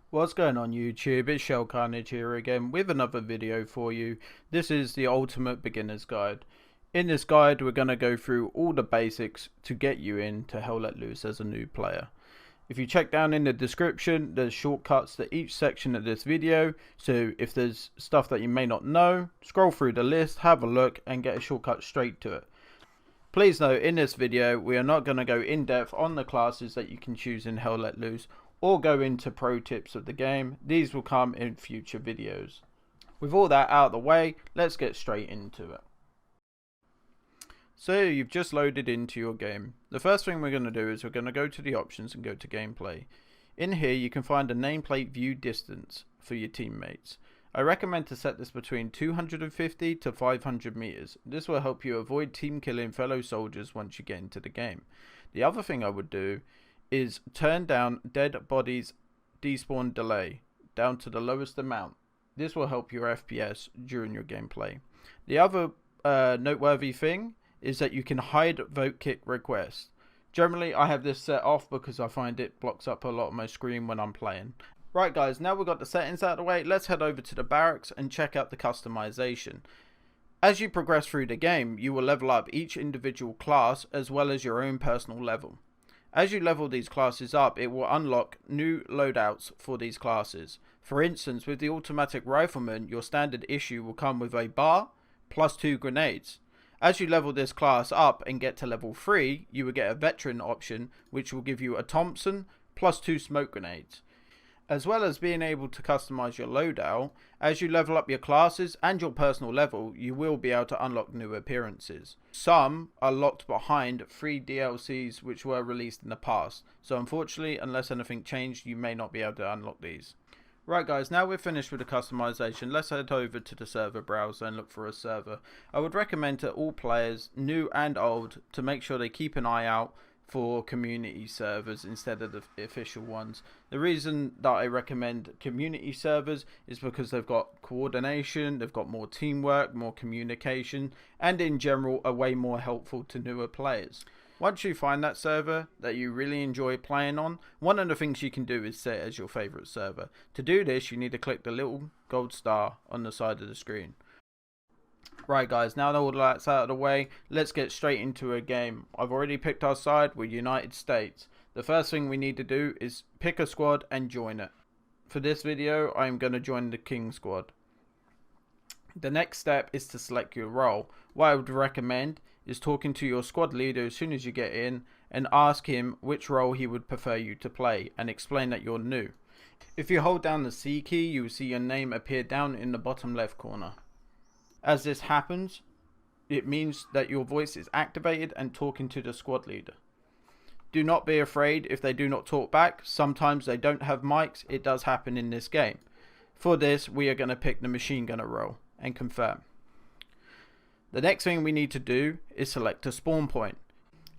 What's going on YouTube? It's Shell Carnage here again with another video for you. This is the ultimate beginner's guide. In this guide we're going to go through all the basics to get you into Hell Let Loose as a new player. If you check down in the description, there's shortcuts to each section of this video, so if there's stuff that you may not know, scroll through the list, have a look and get a shortcut straight to it. Please note, in this video we are not going to go in depth on the classes that you can choose in Hell Let Loose or go into pro tips of the game. These will come in future videos. With all that out of the way, let's get straight into it. So you've just loaded into your game. The first thing we're going to do is we're going to go to the options and go to gameplay. In here you can find a nameplate view distance for your teammates. I recommend to set this between 250 to 500 meters. This will help you avoid team killing fellow soldiers once you get into the game. The other thing I would do is turn down dead bodies despawn delay down to the lowest amount. This will help your FPS during your gameplay. The other noteworthy thing is that you can hide vote kick requests. Generally I have this set off because I find it blocks up a lot of my screen when I'm playing. Right guys, now we've got the settings out of the way, let's head over to the barracks and check out the customization. As you progress through the game, you will level up each individual class as well as your own personal level. As you level these classes up, it will unlock new loadouts for these classes. For instance, with the automatic rifleman, your standard issue will come with a bar plus 2 grenades. As you level this class up and get to level 3, you will get a veteran option which will give you a Thompson plus 2 smoke grenades. As well as being able to customize your loadout, as you level up your classes and your personal level, you will be able to unlock new appearances. Some are locked behind free DLCs which were released in the past, so unfortunately, unless anything changed, you may not be able to unlock these. Right guys, now we're finished with the customization, let's head over to the server browser and look for a server. I would recommend to all players, new and old, to make sure they keep an eye out for community servers instead of the official ones. The reason that I recommend community servers is because they've got coordination, they've got more teamwork, more communication, and in general are way more helpful to newer players. Once you find that server that you really enjoy playing on, one of the things you can do is set it as your favorite server. To do this, you need to click the little gold star on the side of the screen. Right guys, now that all that's out of the way, let's get straight into a game. I've already picked our side, we're United States. The first thing we need to do is pick a squad and join it. For this video, I'm going to join the King squad. The next step is to select your role. What I would recommend is talking to your squad leader as soon as you get in and ask him which role he would prefer you to play and explain that you're new. If you hold down the C key, you will see your name appear down in the bottom left corner. As this happens, it means that your voice is activated and talking to the squad leader. Do not be afraid if they do not talk back. Sometimes they don't have mics. It does happen in this game. For this, we are going to pick the machine gunner role and confirm. The next thing we need to do is select a spawn point.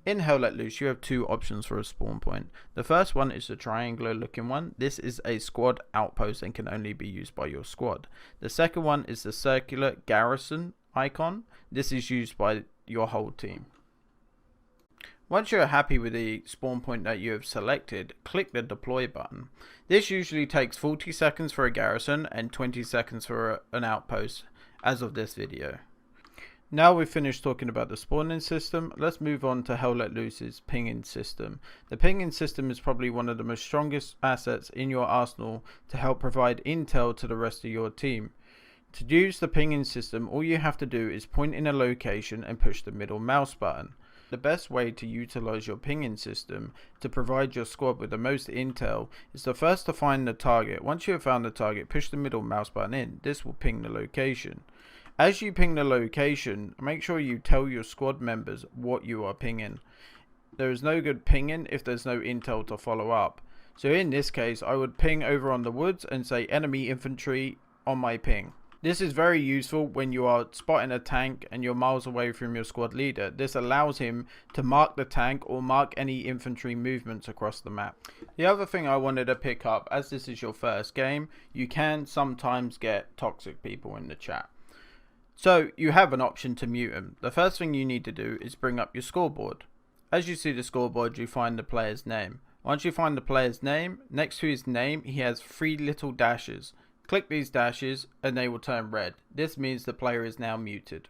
In Hell Let Loose, you have two options for a spawn point. The first one is the triangular looking one. This is a squad outpost and can only be used by your squad. The second one is the circular Garrison icon. This is used by your whole team. Once you're happy with the spawn point that you have selected, click the deploy button. This usually takes 40 seconds for a garrison and 20 seconds for an outpost as of this video. Now we've finished talking about the spawning system, let's move on to Hell Let Loose's pinging system. The pinging system is probably one of the most strongest assets in your arsenal to help provide intel to the rest of your team. To use the pinging system, all you have to do is point in a location and push the middle mouse button. The best way to utilize your pinging system to provide your squad with the most intel is to first to find the target. Once you have found the target, push the middle mouse button in. This will ping the location. As you ping the location, make sure you tell your squad members what you are pinging. There is no good pinging if there's no intel to follow up. So in this case, I would ping over on the woods and say enemy infantry on my ping. This is very useful when you are spotting a tank and you're miles away from your squad leader. This allows him to mark the tank or mark any infantry movements across the map. The other thing I wanted to pick up, as this is your first game, you can sometimes get toxic people in the chat. So you have an option to mute them. The first thing you need to do is bring up your scoreboard. As you see the scoreboard, you find the player's name. Once you find the player's name, next to his name he has 3 little dashes. Click these dashes and they will turn red. This means the player is now muted.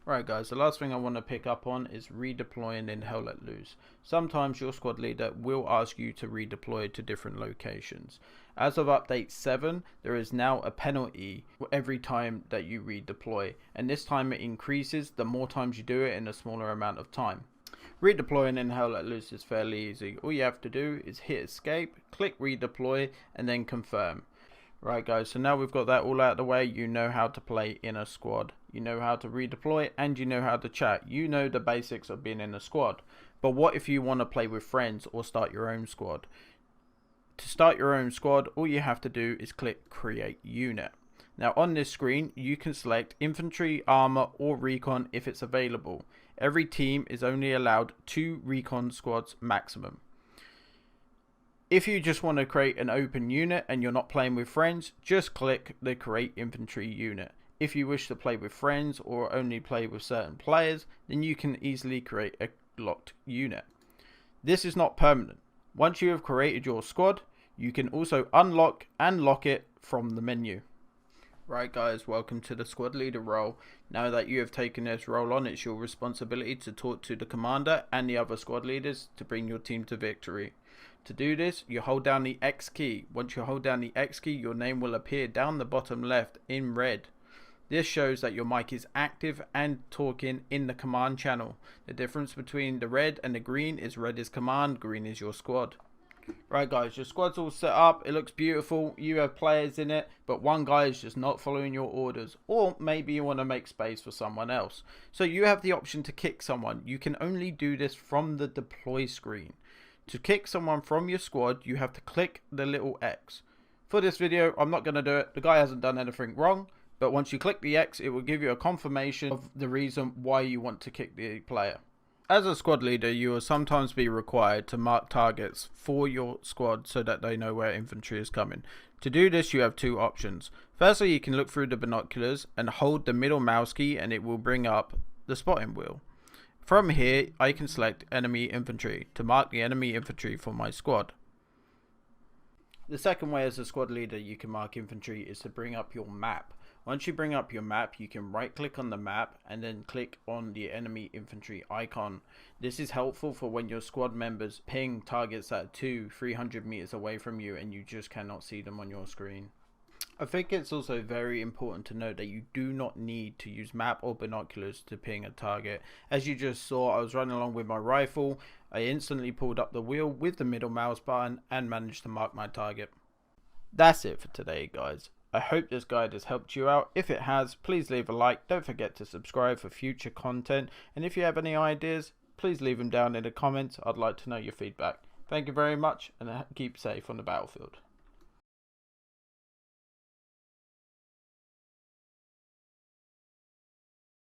Right guys, the last thing I want to pick up on is redeploying in Hell Let Loose. Sometimes your squad leader will ask you to redeploy to different locations. As of update 7, there is now a penalty every time that you redeploy, and this time it increases the more times you do it in a smaller amount of time. Redeploying in Hell Let Loose is fairly easy. All you have to do is hit escape, click redeploy and then confirm. Right guys, so now we've got that all out of the way, you know how to play in a squad. You know how to redeploy and you know how to chat. You know the basics of being in a squad. But what if you want to play with friends or start your own squad? To start your own squad, all you have to do is click create unit. Now on this screen, you can select infantry, armor or recon if it's available. Every team is only allowed 2 recon squads maximum. If you just want to create an open unit and you're not playing with friends, just click the create infantry unit. If you wish to play with friends or only play with certain players, then you can easily create a locked unit. This is not permanent. Once you have created your squad, you can also unlock and lock it from the menu. Right guys, welcome to the squad leader role. Now that you have taken this role on, it's your responsibility to talk to the commander and the other squad leaders to bring your team to victory. To do this, you hold down the X key. Once you hold down the X key, your name will appear down the bottom left in red. This shows that your mic is active and talking in the command channel. The difference between the red and the green is red is command, green is your squad. Right guys, your squad's all set up, it looks beautiful, you have players in it, but one guy is just not following your orders, or maybe you want to make space for someone else. So you have the option to kick someone. You can only do this from the deploy screen. To kick someone from your squad, you have to click the little X. For this video, I'm not going to do it, the guy hasn't done anything wrong, but once you click the X, it will give you a confirmation of the reason why you want to kick the player. As a squad leader, you will sometimes be required to mark targets for your squad so that they know where infantry is coming. To do this, you have 2 options. Firstly, you can look through the binoculars and hold the middle mouse key and it will bring up the spotting wheel. From here, I can select enemy infantry to mark the enemy infantry for my squad. The second way as a squad leader you can mark infantry is to bring up your map. Once you bring up your map, you can right click on the map and then click on the enemy infantry icon. This is helpful for when your squad members ping targets that are 200-300 meters away from you and you just cannot see them on your screen. I think it's also very important to note that you do not need to use map or binoculars to ping a target. As you just saw, I was running along with my rifle. I instantly pulled up the wheel with the middle mouse button and managed to mark my target. That's it for today guys. I hope this guide has helped you out. If it has, please leave a like. Don't forget to subscribe for future content. And if you have any ideas, please leave them down in the comments. I'd like to know your feedback. Thank you very much and keep safe on the battlefield.